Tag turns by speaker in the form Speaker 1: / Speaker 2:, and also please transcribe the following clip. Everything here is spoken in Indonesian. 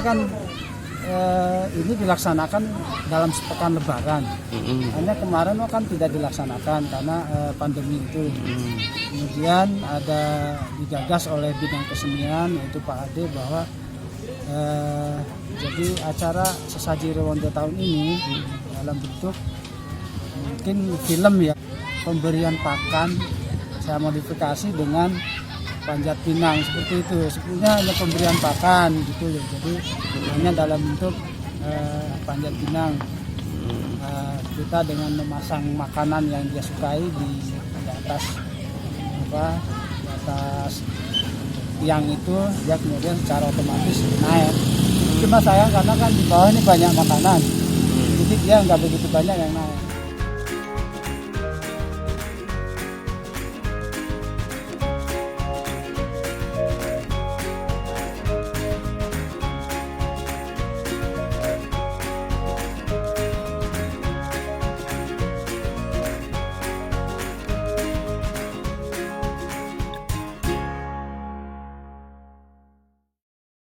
Speaker 1: kan ini dilaksanakan dalam sepekan Lebaran. Hanya kemarin kan tidak dilaksanakan karena pandemi itu. Kemudian ada digagas oleh bidang kesenian yaitu Pak Ade bahwa jadi acara sesaji Rewonda tahun ini dalam bentuk mungkin film ya, pemberian pakan saya modifikasi dengan panjat pinang seperti itu. Sebenarnya hanya pemberian pakan gitu ya. Jadi hanya dalam bentuk panjat pinang. Kita dengan memasang makanan yang dia sukai di atas di atas tiang itu, dia kemudian secara otomatis naik. Cuma sayang karena kan di bawah ini banyak makanan, jadi dia nggak begitu banyak yang naik.